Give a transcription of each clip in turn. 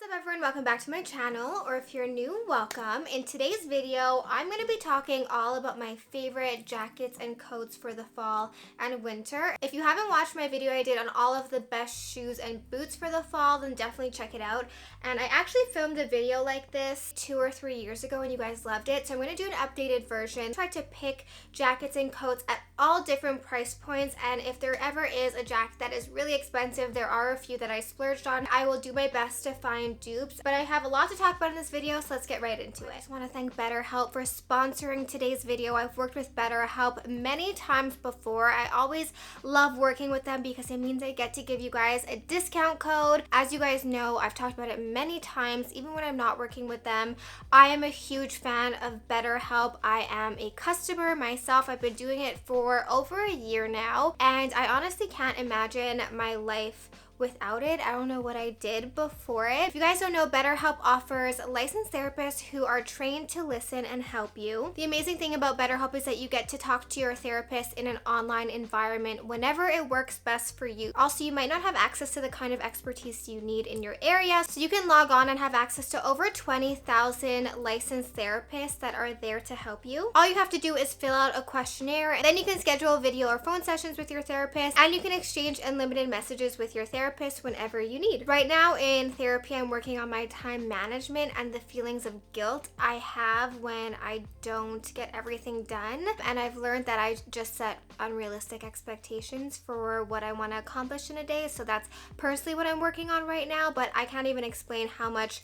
What's up everyone, welcome back to my channel, or if you're new, welcome. In today's video, I'm going to be talking all about my favorite jackets and coats for the fall and winter. If you haven't watched my video I did on all of the best shoes and boots for the fall, then definitely check it out. And I actually filmed a video like this 2 or 3 years ago and you guys loved it, so I'm going to do an updated version. Try to pick jackets and coats at all different price points, and if there ever is a jacket that is really expensive, there are a few that I splurged on. I will do my best to find dupes, but I have a lot to talk about in this video, so let's get right into it. I just want to thank BetterHelp for sponsoring today's video. I've worked with BetterHelp many times before. I always love working with them because it means I get to give you guys a discount code. As you guys know, I've talked about it many times, even when I'm not working with them. I am a huge fan of BetterHelp. I am a customer myself. I've been doing it for over a year now, and I honestly can't imagine my life without it. I don't know what I did before it. If you guys don't know, BetterHelp offers licensed therapists who are trained to listen and help you. The amazing thing about BetterHelp is that you get to talk to your therapist in an online environment whenever it works best for you. Also, you might not have access to the kind of expertise you need in your area, so you can log on and have access to over 20,000 licensed therapists that are there to help you. All you have to do is fill out a questionnaire, and then you can schedule video or phone sessions with your therapist, and you can exchange unlimited messages with your therapist whenever you need. Right now in therapy, I'm working on my time management and the feelings of guilt I have when I don't get everything done. And I've learned that I just set unrealistic expectations for what I want to accomplish in a day. So that's personally what I'm working on right now, but I can't even explain how much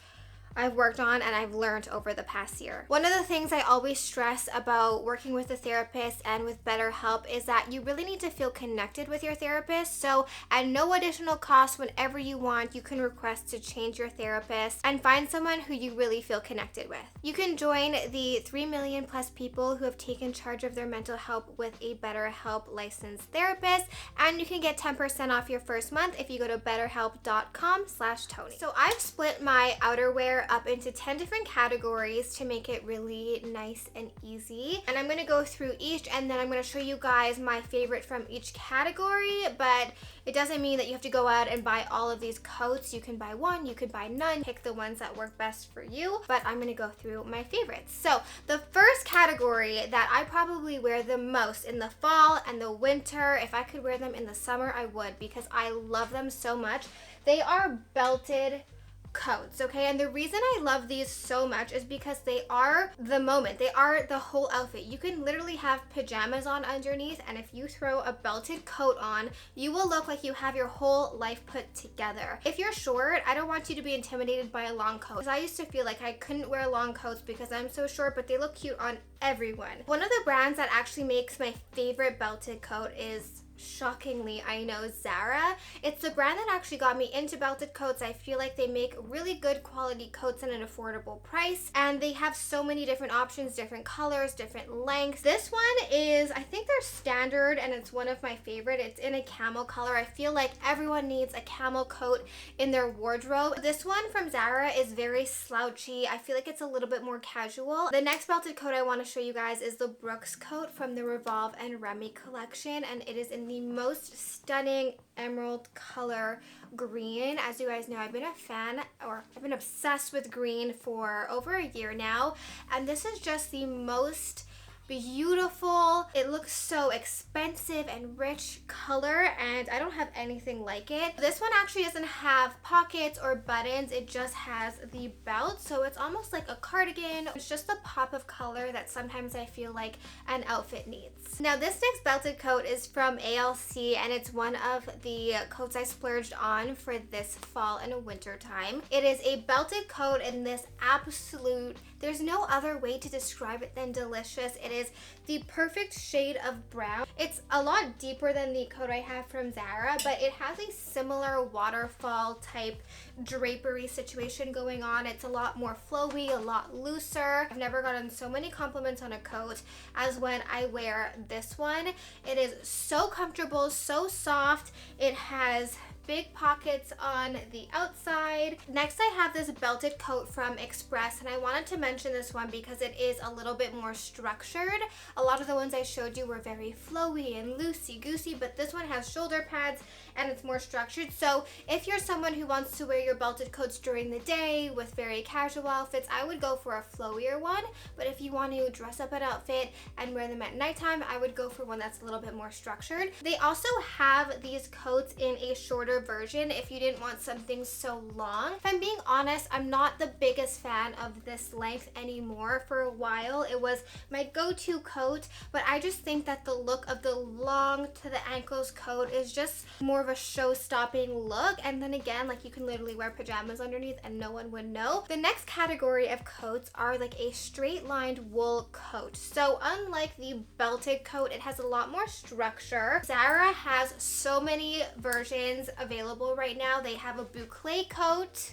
I've worked on and I've learned over the past year. One of the things I always stress about working with a therapist and with BetterHelp is that you really need to feel connected with your therapist. So at no additional cost, whenever you want, you can request to change your therapist and find someone who you really feel connected with. You can join the 3 million plus people who have taken charge of their mental health with a BetterHelp licensed therapist, and you can get 10% off your first month if you go to betterhelp.com/Tony. So I've split my outerwear up into 10 different categories to make it really nice and easy, and I'm going to go through each, and then I'm going to show you guys my favorite from each category. But it doesn't mean that you have to go out and buy all of these coats. You can buy one, you can buy none, pick the ones that work best for you, but I'm going to go through my favorites. So the first category that I probably wear the most in the fall and the winter, if I could wear them in the summer I would, because I love them so much. They are belted coats, okay? And the reason I love these so much is because they are the moment. They are the whole outfit. You can literally have pajamas on underneath, and if you throw a belted coat on, you will look like you have your whole life put together. If you're short, I don't want you to be intimidated by a long coat, because I used to feel like I couldn't wear long coats because I'm so short, but they look cute on everyone. One of the brands that actually makes my favorite belted coat is, shockingly, I know, Zara. It's the brand that actually got me into belted coats. I feel like they make really good quality coats at an affordable price, and they have so many different options, different colors, different lengths. This one is, I think they're standard, and it's one of my favorite. It's in a camel color. I feel like everyone needs a camel coat in their wardrobe. This one from Zara is very slouchy. I feel like it's a little bit more casual. The next belted coat I want to show you guys is the Brooks coat from the Revolve and Remy collection, and it is in the most stunning emerald color green. As you guys know, I've been a fan, or I've been obsessed with green for over a year now, and this is just the most beautiful, it looks so expensive and rich color, and I don't have anything like it. This one actually doesn't have pockets or buttons, it just has the belt, so it's almost like a cardigan. It's just the pop of color that sometimes I feel like an outfit needs. Now this next belted coat is from ALC, and it's one of the coats I splurged on for this fall and winter time. It is a belted coat in this absolute, there's no other way to describe it than delicious. It is the perfect shade of brown. It's a lot deeper than the coat I have from Zara, but it has a similar waterfall type drapery situation going on. It's a lot more flowy, a lot looser. I've never gotten so many compliments on a coat as when I wear this one. It is so comfortable, so soft. It has big pockets on the outside. Next, I have this belted coat from Express, and I wanted to mention this one because it is a little bit more structured. A lot of the ones I showed you were very flowy and loosey-goosey, but this one has shoulder pads and it's more structured. So if you're someone who wants to wear your belted coats during the day with very casual outfits, I would go for a flowier one. But if you want to dress up an outfit and wear them at nighttime, I would go for one that's a little bit more structured. They also have these coats in a shorter version if you didn't want something so long. If I'm being honest, I'm not the biggest fan of this length anymore. For a while, it was my go-to coat, but I just think that the look of the long to the ankles coat is just more of a show-stopping look. And then again, like, you can literally wear pajamas underneath and no one would know. The next category of coats are like a straight-lined wool coat. So unlike the belted coat, it has a lot more structure. Zara has so many versions available right now. They have a boucle coat.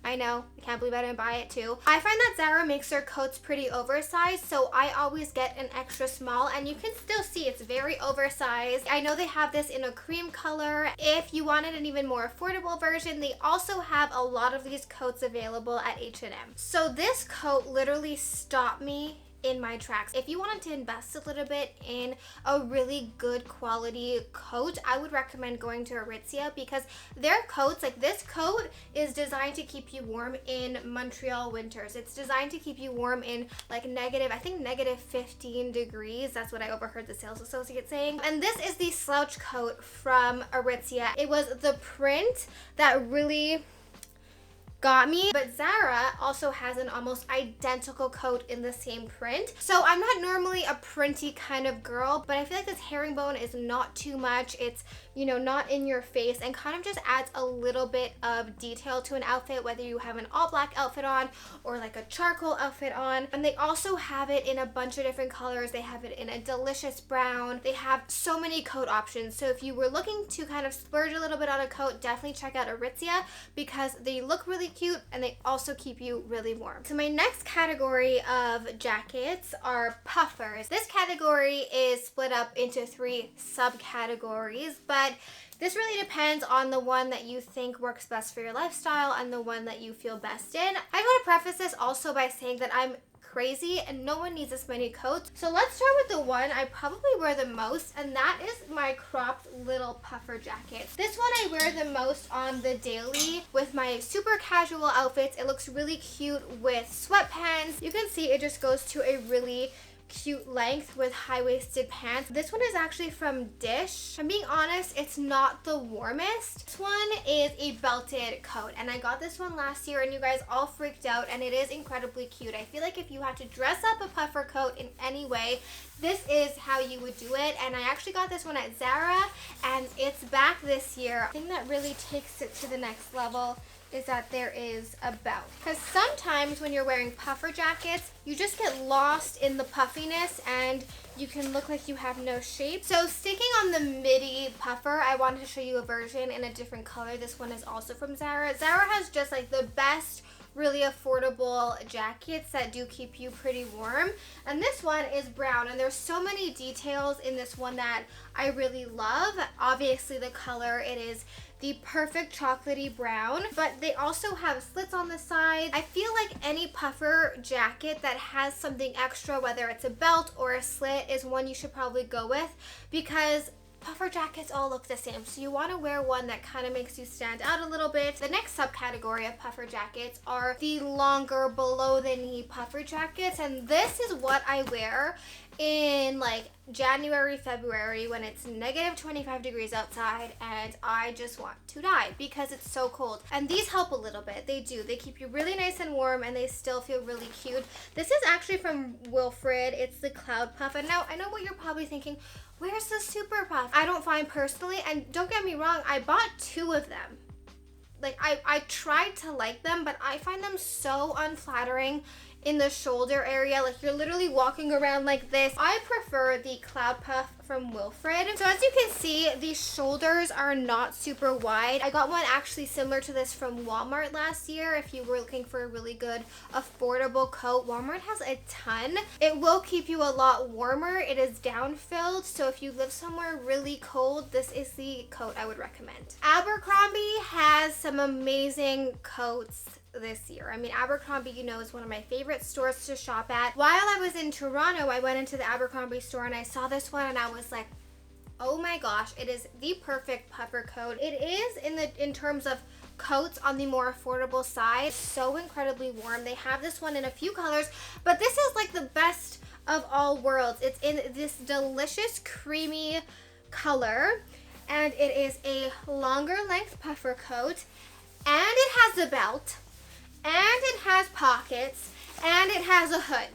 I know, I can't believe I didn't buy it too. I find that Zara makes their coats pretty oversized, so I always get an extra small, and you can still see it's very oversized. I know they have this in a cream color. If you wanted an even more affordable version, they also have a lot of these coats available at H&M. So this coat literally stopped me in my tracks. If you wanted to invest a little bit in a really good quality coat, I would recommend going to Aritzia, because their coats, like this coat, is designed to keep you warm in Montreal winters. It's designed to keep you warm in like I think negative 15 degrees. That's what I overheard the sales associate saying. And this is the slouch coat from Aritzia. It was the print that really got me, but Zara also has an almost identical coat in the same print. So I'm not normally a printy kind of girl, but I feel like this herringbone is not too much. It's, you know, not in your face, and kind of just adds a little bit of detail to an outfit, whether you have an all black outfit on or like a charcoal outfit on. And they also have it in a bunch of different colors. They have it in a delicious brown. They have so many coat options. So if you were looking to kind of splurge a little bit on a coat, definitely check out Aritzia, because they look really cute and they also keep you really warm. So my next category of jackets are puffers. This category is split up into 3 subcategories, but this really depends on the one that you think works best for your lifestyle and the one that you feel best in. I want to preface this also by saying that I'm crazy and no one needs this many coats. So let's start with the one I probably wear the most, and that is my cropped little puffer jacket. This one I wear the most on the daily with my super casual outfits. It looks really cute with sweatpants. You can see it just goes to a really cute length with high-waisted pants. This one is actually from Dish. I'm being honest, it's not the warmest. This one is a belted coat, and I got this one last year and you guys all freaked out, and it is incredibly cute. I feel like if you have to dress up a puffer coat in any way, this is how you would do it. And I actually got this one at Zara and it's back this year. The thing that really takes it to the next level is that there is a belt. Because sometimes when you're wearing puffer jackets, you just get lost in the puffiness and you can look like you have no shape. So sticking on the midi puffer, I wanted to show you a version in a different color. This one is also from Zara. Zara has just like the best really affordable jackets that do keep you pretty warm, and this one is brown, and there's so many details in this one that I really love. Obviously the color, it is the perfect chocolatey brown, but they also have slits on the side. I feel like any puffer jacket that has something extra, whether it's a belt or a slit, is one you should probably go with, because puffer jackets all look the same, so you want to wear one that kind of makes you stand out a little bit. The next subcategory of puffer jackets are the longer below the knee puffer jackets, and this is what I wear in like January, February, when it's negative 25 degrees outside and I just want to die because it's so cold. And these help a little bit. They do. They keep you really nice and warm, and they still feel really cute. This is actually from Wilfred. It's the Cloud Puff. And now I know what you're probably thinking, where's the Super Puff? I don't find personally, and don't get me wrong, I bought 2 of them. Like I tried to like them, but I find them so unflattering in the shoulder area. Like you're literally walking around like this. I prefer the Cloud Puff from Wilfred. So as you can see, the shoulders are not super wide. I got one actually similar to this from Walmart last year. If you were looking for a really good affordable coat, Walmart has a ton. It will keep you a lot warmer. It is down filled, so if you live somewhere really cold, this is the coat I would recommend. Abercrombie has some amazing coats this year. I mean, Abercrombie, you know, is one of my favorite stores to shop at. While I was in Toronto, I went into the Abercrombie store and I saw this one and I was like, oh my gosh, it is the perfect puffer coat. It is in terms of coats on the more affordable side. So incredibly warm. They have this one in a few colors, but this is like the best of all worlds. It's in this delicious creamy color, and it is a longer length puffer coat, and it has a belt, and it has pockets, and it has a hood.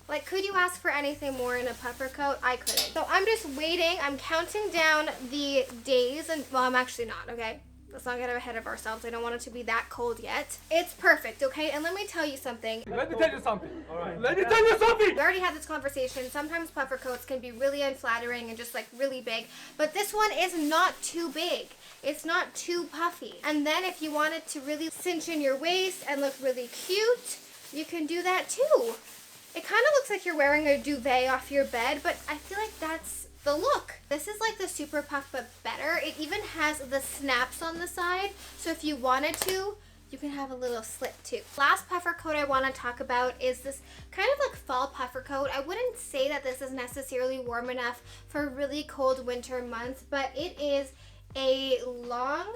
Like, could you ask for anything more in a puffer coat? I couldn't. So I'm just waiting. I'm counting down the days, and well, I'm actually not, okay? Let's not get ahead of ourselves. I don't want it to be that cold yet. It's perfect, okay? And let me tell you something. Let me tell you something. All right. Let me tell you something. We already had this conversation. Sometimes puffer coats can be really unflattering and just like really big, but this one is not too big. It's not too puffy. And then if you want it to really cinch in your waist and look really cute, you can do that too. It kind of looks like you're wearing a duvet off your bed, but I feel like that's the look. This is like the super puff, but better. It even has the snaps on the side, so if you wanted to, you can have a little slit too. Last puffer coat I want to talk about is this kind of like fall puffer coat. I wouldn't say that this is necessarily warm enough for really cold winter months, but it is a long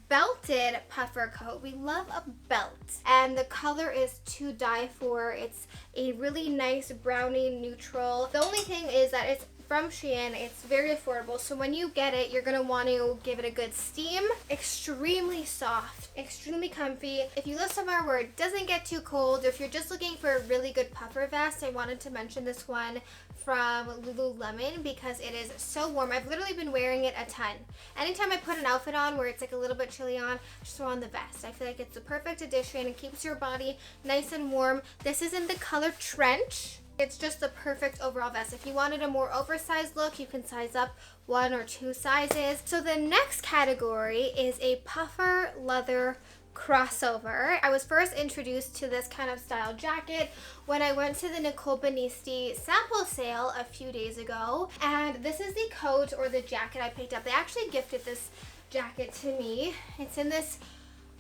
belted puffer coat. We love a belt, and the color is to die for. It's a really nice brownie neutral. The only thing is that it's from Shein. It's very affordable, so when you get it, you're gonna want to give it a good steam. Extremely soft, extremely comfy. If you live somewhere where it doesn't get too cold, or if you're just looking for a really good puffer vest, I wanted to mention this one from Lululemon because it is so warm. I've literally been wearing it a ton. Anytime I put an outfit on where it's like a little bit chilly on, just throw on the vest. I feel like it's the perfect addition. It keeps your body nice and warm. This is in the color Trench. It's just the perfect overall vest. If you wanted a more oversized look, you can size up 1 or 2 sizes. So the next category is a puffer leather crossover. I was first introduced to this kind of style jacket when I went to the Nicole Benisti sample sale a few days ago, and this is the coat or the jacket I picked up. They actually gifted this jacket to me. It's in this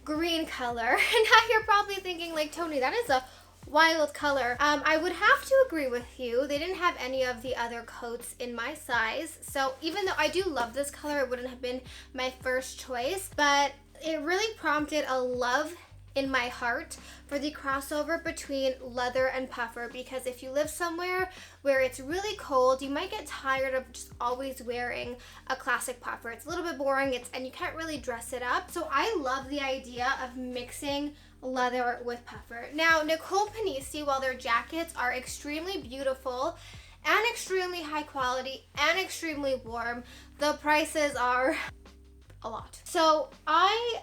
green color, and now you're probably thinking like, Tony, that is a wild color. I would have to agree with you. They didn't have any of the other coats in my size, so even though I do love this color, it wouldn't have been my first choice, but it really prompted a love in my heart for the crossover between leather and puffer, because if you live somewhere where it's really cold, you might get tired of just always wearing a classic puffer. It's a little bit boring, and you can't really dress it up. So I love the idea of mixing leather with puffer. Now, Nicole Benisti, while their jackets are extremely beautiful and extremely high quality and extremely warm, the prices are a lot. So I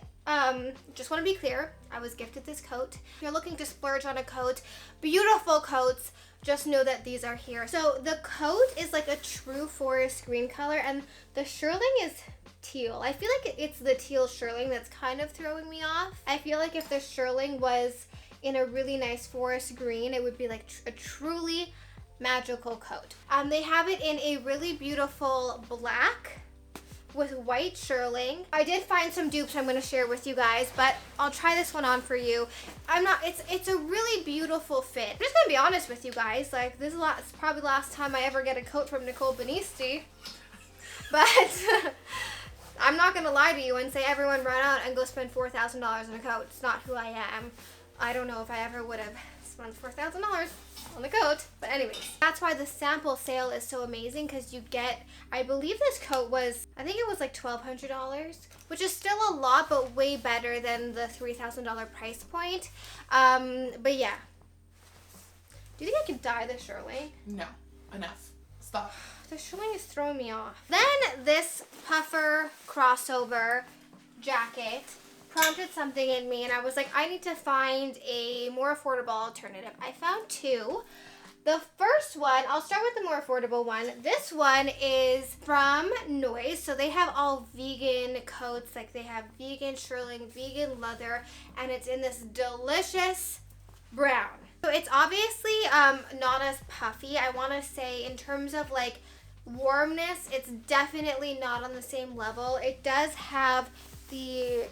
just want to be clear, I was gifted this coat. If you're looking to splurge on a coat, beautiful coats, just know that these are here. So the coat is like a true forest green color, and the shearling is teal. I feel like it's the teal shearling that's kind of throwing me off. I feel like if the shearling was in a really nice forest green, it would be like a truly magical coat. They have it in a really beautiful black with white shearling. I did find some dupes I'm going to share with you guys, but I'll try this one on for you. It's a really beautiful fit. I'm just going to be honest with you guys. Like, this is it's probably the last time I ever get a coat from Nicole Benisti. But I'm not going to lie to you and say everyone run out and go spend $4,000 on a coat. It's not who I am. I don't know if I ever would have spent $4,000 on the coat, but anyways, that's why the sample sale is so amazing, because you get, I believe this coat was, I think it was like $1,200, which is still a lot, but way better than the $3,000 price point. But yeah, do you think I could dye the shearling? No, enough. Stop. The shearling is throwing me off. Then this puffer crossover jacket, prompted something in me, and I was like, I need to find a more affordable alternative. I found two. The first one, I'll start with the more affordable one. This one is from Noise. So they have all vegan coats. Like they have vegan shearling, vegan leather, and it's in this delicious brown. So it's obviously not as puffy. I want to say in terms of like warmness, it's definitely not on the same level. It does have the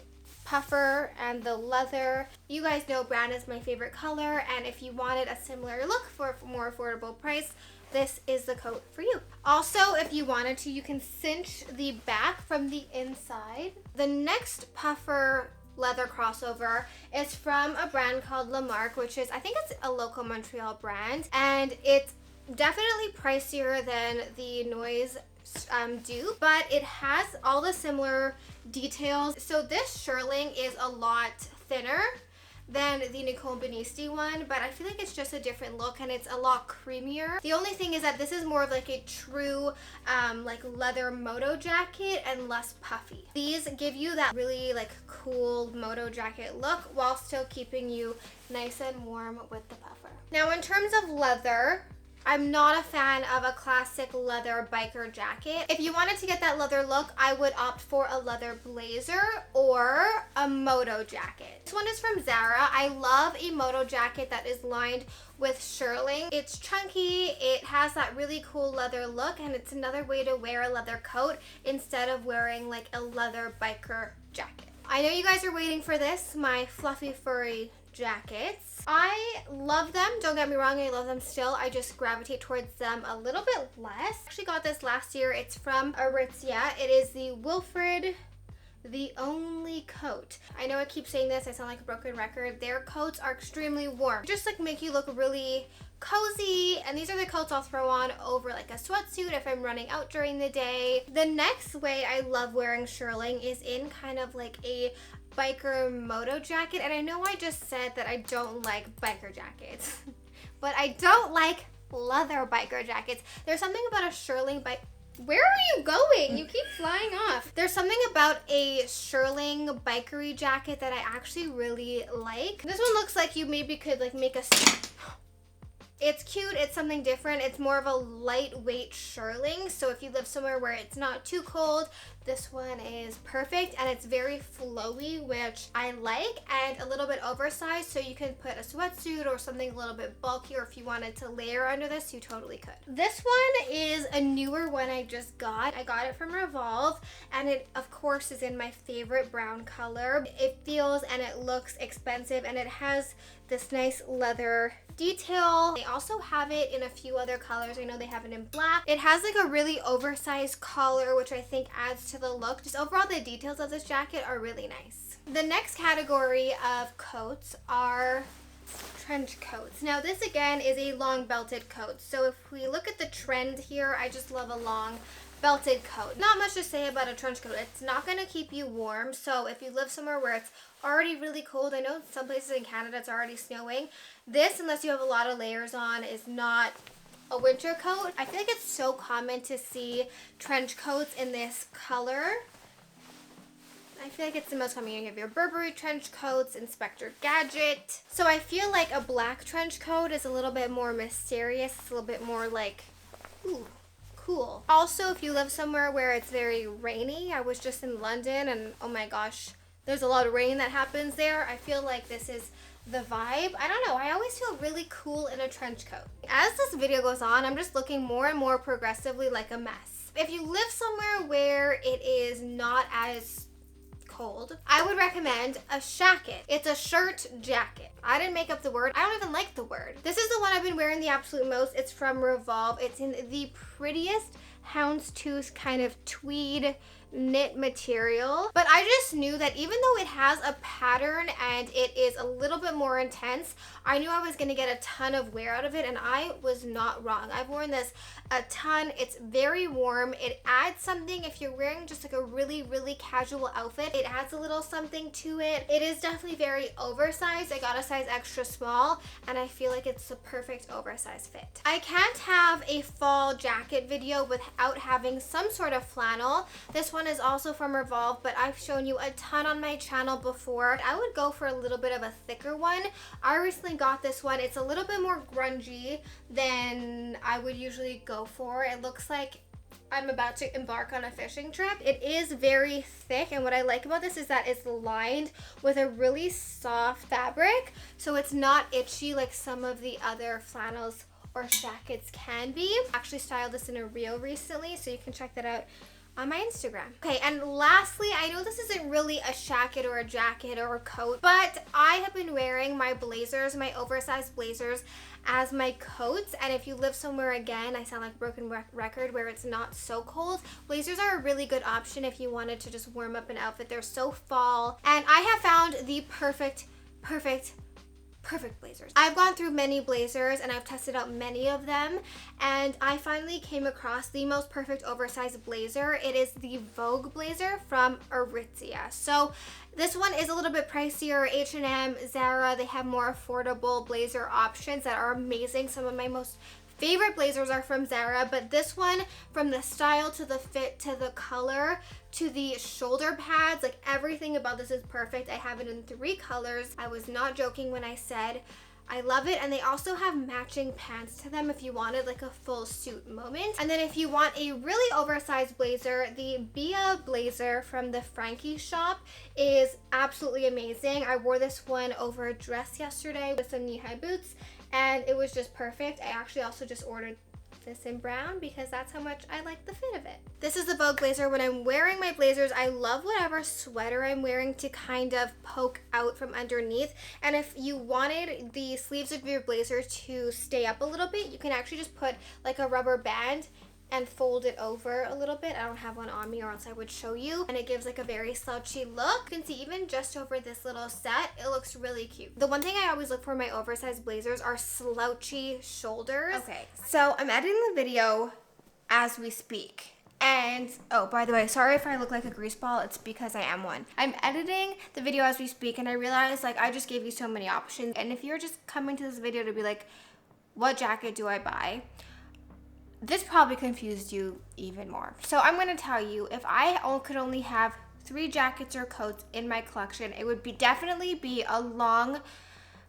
puffer and the leather. You guys know brown is my favorite color, and if you wanted a similar look for a more affordable price, this is the coat for you. Also, if you wanted to, you can cinch the back from the inside. The next puffer leather crossover is from a brand called Lamarque, which is, I think it's a local Montreal brand, and it's definitely pricier than the Noise dupe, but it has all the similar details. So this shearling is a lot thinner than the Nicole Benisti one, but I feel like it's just a different look and it's a lot creamier. The only thing is that this is more of like a true like leather moto jacket and less puffy. These give you that really like cool moto jacket look while still keeping you nice and warm with the puffer. Now in terms of leather, I'm not a fan of a classic leather biker jacket. If you wanted to get that leather look, I would opt for a leather blazer or a moto jacket. This one is from Zara. I love a moto jacket that is lined with shearling. It's chunky, it has that really cool leather look, and it's another way to wear a leather coat instead of wearing like a leather biker jacket. I know you guys are waiting for this, my fluffy furry jackets. I love them, don't get me wrong, I love them still. I just gravitate towards them a little bit less. I actually got this last year. It's from Aritzia. It is the Wilfred The Only coat. I know I keep saying this, I sound like a broken record. Their coats are extremely warm. Just like make you look really cozy, and these are the coats I'll throw on over like a sweatsuit if I'm running out during the day. The next way I love wearing shearling is in kind of like a biker moto jacket, and I know I just said that I don't like biker jackets, but I don't like leather biker jackets. There's something about a shearling bike. Where are you going? You keep flying off. There's something about a shearling bikery jacket that I actually really like. This one looks like you maybe could like make a... It's cute, it's something different. It's more of a lightweight shearling, so if you live somewhere where it's not too cold, this one is perfect, and it's very flowy, which I like, and a little bit oversized, so you can put a sweatsuit or something a little bit bulkier. If you wanted to layer under this, you totally could. This one is a newer one I just got. I got it from Revolve, and it of course is in my favorite brown color. It feels and it looks expensive, and it has this nice leather detail. They also have it in a few other colors. I know they have it in black. It has like a really oversized collar, which I think adds to the look. Just overall, the details of this jacket are really nice. The next category of coats are trench coats. Now this again is a long belted coat. So if we look at the trend here, I just love a long belted coat. Not much to say about a trench coat. It's not going to keep you warm. So if you live somewhere where it's already really cold, I know some places in Canada it's already snowing, this, unless you have a lot of layers on, is not a winter coat. I feel like it's so common to see trench coats in this color. I feel like it's the most common. You have your Burberry trench coats, Inspector Gadget. So I feel like a black trench coat is a little bit more mysterious. It's a little bit more like, ooh, cool. Also, if you live somewhere where it's very rainy, I was just in London and oh my gosh, there's a lot of rain that happens there. I feel like this is the vibe. I don't know, I always feel really cool in a trench coat. As this video goes on, I'm just looking more and more progressively like a mess. If you live somewhere where it is not as cold, I would recommend a shacket. It's a shirt jacket. I didn't make up the word. I don't even like the word. This is the one I've been wearing the absolute most. It's from Revolve. It's in the prettiest houndstooth kind of tweed knit material, but I just knew that even though it has a pattern and it is a little bit more intense, I knew I was going to get a ton of wear out of it, and I was not wrong. I've worn this a ton. It's very warm. It adds something if you're wearing just like a really casual outfit. It adds a little something to it. It is definitely very oversized. I got a size extra small, and I feel like it's the perfect oversized fit. I can't have a fall jacket video without having some sort of flannel. This one one is also from Revolve, but I've shown you a ton on my channel before. I would go for a little bit of a thicker one. I recently got this one. It's a little bit more grungy than I would usually go for. It looks like I'm about to embark on a fishing trip. It is very thick, and what I like about this is that it's lined with a really soft fabric, so it's not itchy like some of the other flannels or shackets can be. I actually styled this in a reel recently, so you can check that out on my Instagram. Okay, and lastly, I know this isn't really a shacket or a jacket or a coat, but I have been wearing my blazers, my oversized blazers, as my coats. And if you live somewhere, again, I sound like a broken record, where it's not so cold, blazers are a really good option if you wanted to just warm up an outfit. They're so fall, and I have found the perfect blazers. I've gone through many blazers and I've tested out many of them, and I finally came across the most perfect oversized blazer. It is the Vogue blazer from Aritzia. So this one is a little bit pricier. H&M, Zara, they have more affordable blazer options that are amazing. Some of my most favorite blazers are from Zara, but this one, from the style to the fit to the color to the shoulder pads, like everything about this is perfect. I have it in 3 colors. I was not joking when I said I love it. And they also have matching pants to them if you wanted like a full suit moment. And then if you want a really oversized blazer, the Bia blazer from the Frankie shop is absolutely amazing. I wore this one over a dress yesterday with some knee-high boots, and it was just perfect. I actually also just ordered this in brown because that's how much I like the fit of it. This is the Vogue blazer. When I'm wearing my blazers, I love whatever sweater I'm wearing to kind of poke out from underneath. And if you wanted the sleeves of your blazer to stay up a little bit, you can actually just put like a rubber band and fold it over a little bit. I don't have one on me, or else I would show you. And it gives like a very slouchy look. You can see even just over this little set, it looks really cute. The one thing I always look for in my oversized blazers are slouchy shoulders. Okay, so I'm editing the video as we speak. And, oh, by the way, sorry if I look like a grease ball. It's because I am one. I'm editing the video as we speak, and I realized like I just gave you so many options. And if you're just coming to this video to be like, what jacket do I buy? This probably confused you even more. So I'm going to tell you, if I could only have 3 jackets or coats in my collection, it would definitely be a long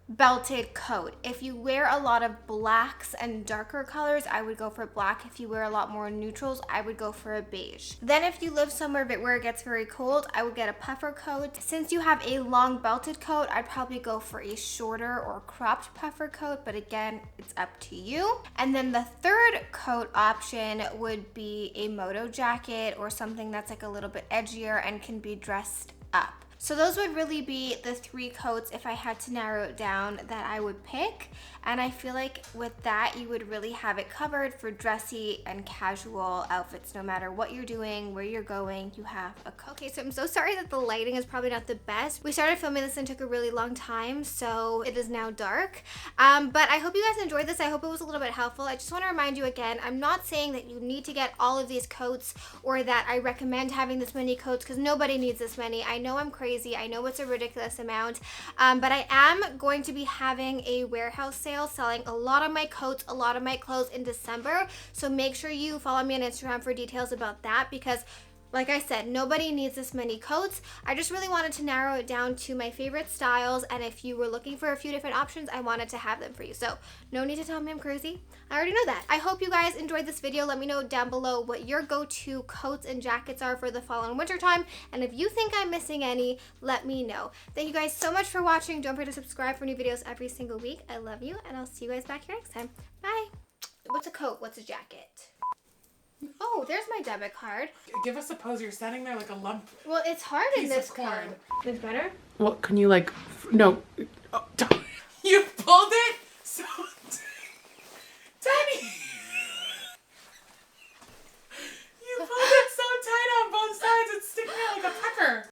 belted coat. If you wear a lot of blacks and darker colors, I would go for black. If you wear a lot more neutrals, I would go for a beige. Then if you live somewhere where it gets very cold, I would get a puffer coat. Since you have a long belted coat, I'd probably go for a shorter or cropped puffer coat, but again, it's up to you. And then the third coat option would be a moto jacket or something that's like a little bit edgier and can be dressed up. So those would really be the 3 coats, if I had to narrow it down, that I would pick. And I feel like with that, you would really have it covered for dressy and casual outfits. No matter what you're doing, where you're going, you have a coat. Okay, so I'm so sorry that the lighting is probably not the best. We started filming this and took a really long time, so it is now dark. But I hope you guys enjoyed this. I hope it was a little bit helpful. I just want to remind you again, I'm not saying that you need to get all of these coats or that I recommend having this many coats, because nobody needs this many. I know I'm crazy. I know it's a ridiculous amount, but I am going to be having a warehouse sale selling a lot of my coats, a lot of my clothes in December. So make sure you follow me on Instagram for details about that, because like I said, nobody needs this many coats. I just really wanted to narrow it down to my favorite styles, and if you were looking for a few different options, I wanted to have them for you. So no need to tell me I'm crazy. I already know that. I hope you guys enjoyed this video. Let me know down below what your go-to coats and jackets are for the fall and winter time, and if you think I'm missing any, let me know. Thank you guys so much for watching. Don't forget to subscribe for new videos every single week. I love you, and I'll see you guys back here next time. Bye. What's a coat? What's a jacket? Oh, there's my debit card. Give us a pose. You're standing there like a lump. Well, it's hard in this card. It's better? Well, can you like, no, don't.